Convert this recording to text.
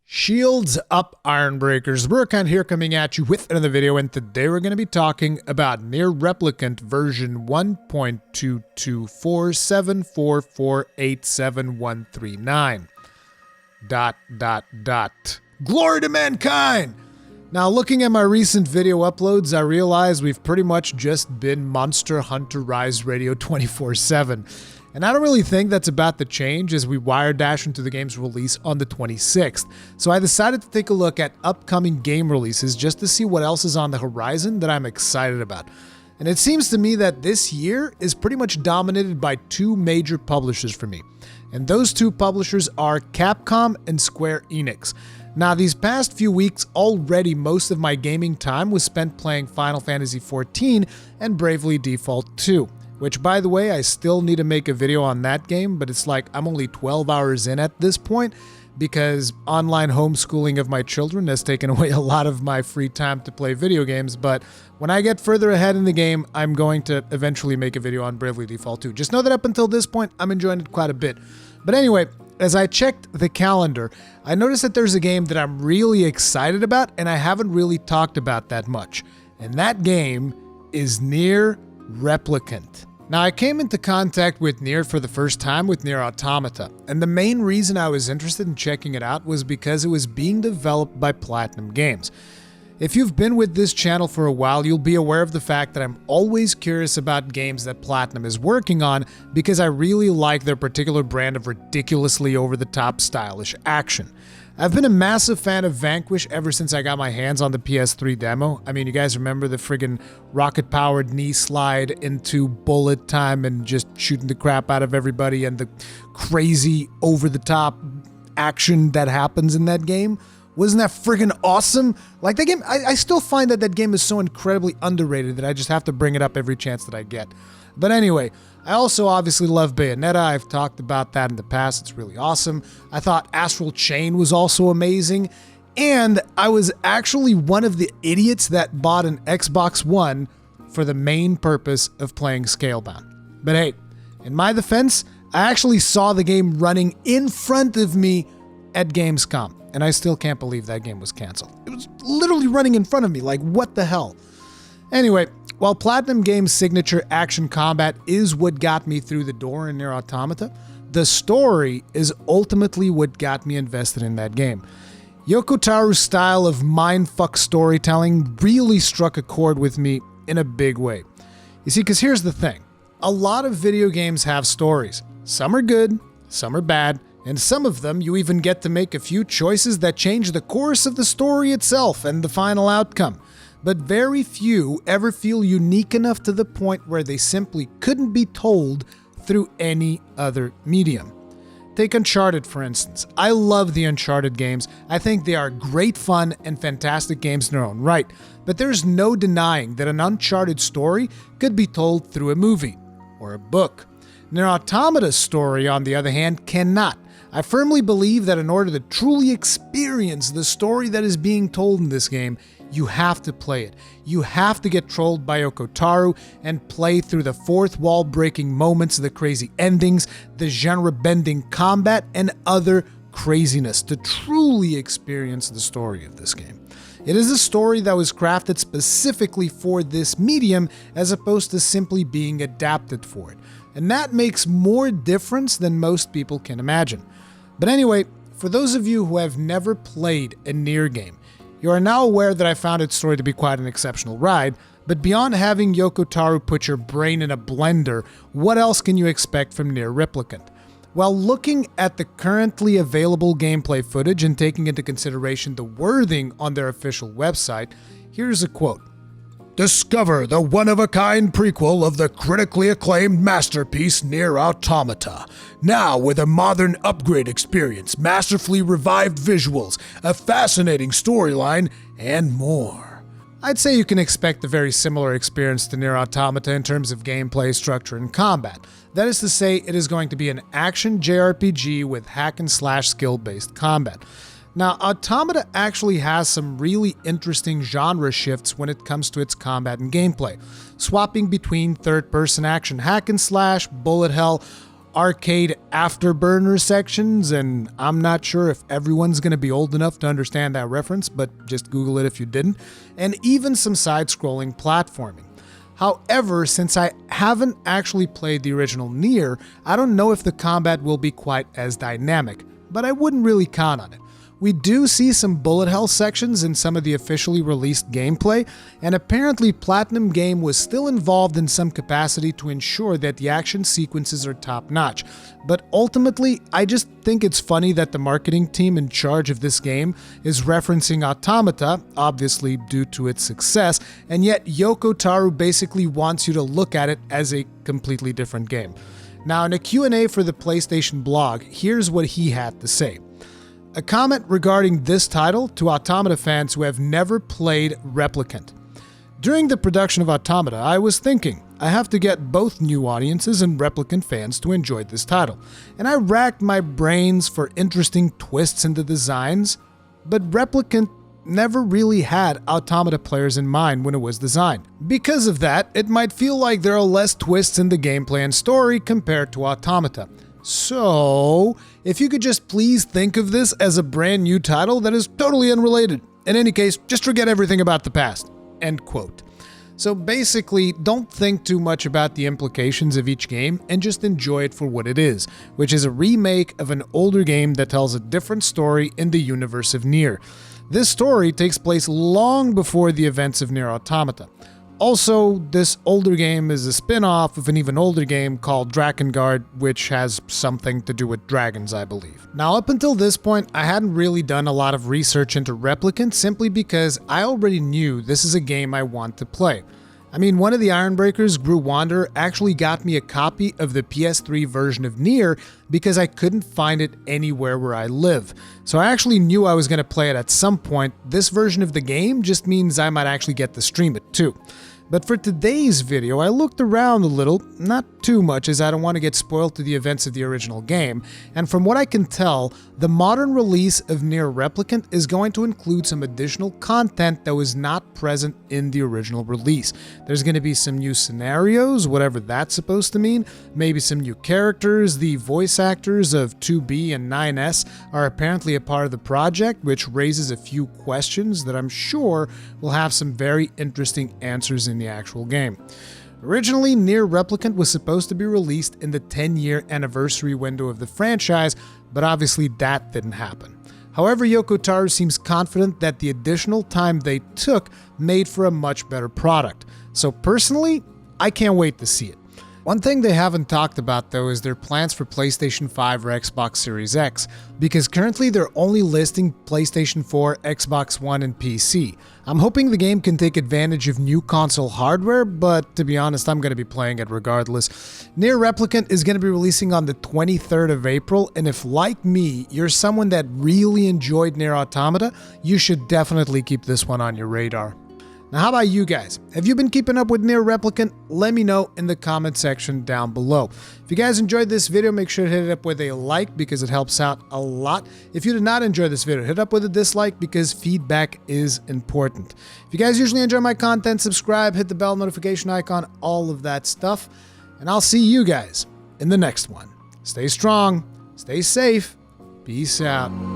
Shields up, Ironbreakers. Rurikhan here coming at you with another video, and today we're going to be talking about NieR Replicant version 1.22474487139. Glory to mankind! Now, looking at my recent video uploads, I realize we've pretty much just been Monster Hunter Rise Radio 24/7. And I don't really think that's about to change as we wire dash into the game's release on the 26th. So I decided to take a look at upcoming game releases just to see what else is on the horizon that I'm excited about. And it seems to me that this year is pretty much dominated by two major publishers for me. And those two publishers are Capcom and Square Enix. Now, these past few weeks, already most of my gaming time was spent playing Final Fantasy XIV and Bravely Default 2. Which, by the way, I still need to make a video on that game, but it's like I'm only 12 hours in at this point because online homeschooling of my children has taken away a lot of my free time to play video games. But when I get further ahead in the game, I'm going to eventually make a video on Bravely Default 2. Just know that up until this point, I'm enjoying it quite a bit. But anyway, as I checked the calendar, I noticed that there's a game that I'm really excited about and I haven't really talked about that much. And that game is NieR Replicant. Now, I came into contact with NieR for the first time with NieR Automata, and the main reason I was interested in checking it out was because it was being developed by Platinum Games. If you've been with this channel for a while, you'll be aware of the fact that I'm always curious about games that Platinum is working on because I really like their particular brand of ridiculously over-the-top stylish action. I've been a massive fan of Vanquish ever since I got my hands on the PS3 demo. I mean, you guys remember the friggin' rocket-powered knee slide into bullet time and just shooting the crap out of everybody and the crazy over-the-top action that happens in that game? Wasn't that friggin' awesome? Like, that game, I still find that game is so incredibly underrated that I just have to bring it up every chance that I get. But anyway, I also obviously love Bayonetta. I've talked about that in the past. It's really awesome. I thought Astral Chain was also amazing. And I was actually one of the idiots that bought an Xbox One for the main purpose of playing Scalebound. But hey, in my defense, I actually saw the game running in front of me at Gamescom. And I still can't believe that game was canceled. It was literally running in front of me. Like, what the hell? Anyway, while Platinum Games' signature action combat is what got me through the door in NieR Automata, the story is ultimately what got me invested in that game. Yoko Taro's style of mindfuck storytelling really struck a chord with me in a big way. You see, because here's the thing. A lot of video games have stories. Some are good, some are bad, and some of them you even get to make a few choices that change the course of the story itself and the final outcome. But very few ever feel unique enough to the point where they simply couldn't be told through any other medium. Take Uncharted, for instance. I love the Uncharted games. I think they are great fun and fantastic games in their own right. But there's no denying that an Uncharted story could be told through a movie or a book. NieR Automata's story, on the other hand, cannot. I firmly believe that in order to truly experience the story that is being told in this game, you have to play it. You have to get trolled by Yoko Taro and play through the fourth wall breaking moments, the crazy endings, the genre bending combat, and other craziness to truly experience the story of this game. It is a story that was crafted specifically for this medium as opposed to simply being adapted for it. And that makes more difference than most people can imagine. But anyway, for those of you who have never played a NieR game, you are now aware that I found its story to be quite an exceptional ride, but beyond having Yoko Taro put your brain in a blender, what else can you expect from NieR Replicant? Well, looking at the currently available gameplay footage and taking into consideration the wording on their official website, here's a quote. "Discover the one-of-a-kind prequel of the critically acclaimed masterpiece NieR Automata. Now with a modern upgrade experience, masterfully revived visuals, a fascinating storyline, and more." I'd say you can expect a very similar experience to NieR Automata in terms of gameplay, structure, and combat. That is to say, it is going to be an action JRPG with hack-and-slash skill-based combat. Now, Automata actually has some really interesting genre shifts when it comes to its combat and gameplay, swapping between third-person action hack and slash, bullet hell, arcade afterburner sections, and I'm not sure if everyone's going to be old enough to understand that reference, but just Google it if you didn't, and even some side-scrolling platforming. However, since I haven't actually played the original NieR, I don't know if the combat will be quite as dynamic, but I wouldn't really count on it. We do see some bullet hell sections in some of the officially released gameplay, and apparently Platinum Game was still involved in some capacity to ensure that the action sequences are top-notch. But ultimately, I just think it's funny that the marketing team in charge of this game is referencing Automata, obviously due to its success, and yet Yoko Taro basically wants you to look at it as a completely different game. Now, in a Q&A for the PlayStation blog, here's what he had to say. A comment regarding this title to Automata fans who have never played Replicant. During the production of Automata, I was thinking, I have to get both new audiences and Replicant fans to enjoy this title, and I racked my brains for interesting twists in the designs, but Replicant never really had Automata players in mind when it was designed. Because of that, it might feel like there are less twists in the gameplay and story compared to Automata. So, if you could just please think of this as a brand new title that is totally unrelated. In any case, just forget everything about the past. End quote. So basically, don't think too much about the implications of each game and just enjoy it for what it is, which is a remake of an older game that tells a different story in the universe of NieR. This story takes place long before the events of NieR Automata. Also, this older game is a spin-off of an even older game called Drakengard, which has something to do with dragons, I believe. Now, up until this point, I hadn't really done a lot of research into Replicant simply because I already knew this is a game I want to play. I mean, one of the Ironbreakers, Gru Wanderer, actually got me a copy of the PS3 version of NieR because I couldn't find it anywhere where I live. So I actually knew I was going to play it at some point. This version of the game just means I might actually get to stream it too. But for today's video, I looked around a little, not too much as I don't want to get spoiled to the events of the original game, and from what I can tell, the modern release of NieR Replicant is going to include some additional content that was not present in the original release. There's going to be some new scenarios, whatever that's supposed to mean, maybe some new characters. The voice actors of 2B and 9S are apparently a part of the project, which raises a few questions that I'm sure will have some very interesting answers in the actual game. Originally, NieR Replicant was supposed to be released in the 10-year anniversary window of the franchise, but obviously that didn't happen. However, Yoko Taro seems confident that the additional time they took made for a much better product. So personally, I can't wait to see it. One thing they haven't talked about though is their plans for PlayStation 5 or Xbox Series X, because currently they're only listing PlayStation 4, Xbox One, and PC. I'm hoping the game can take advantage of new console hardware, but to be honest, I'm going to be playing it regardless. NieR Replicant is going to be releasing on the 23rd of April, and if, like me, you're someone that really enjoyed NieR Automata, you should definitely keep this one on your radar. Now, how about you guys? Have you been keeping up with NieR Replicant? Let me know in the comment section down below. If you guys enjoyed this video, make sure to hit it up with a like because it helps out a lot. If you did not enjoy this video, hit it up with a dislike because feedback is important. If you guys usually enjoy my content, subscribe, hit the bell notification icon, all of that stuff. And I'll see you guys in the next one. Stay strong, stay safe, peace out.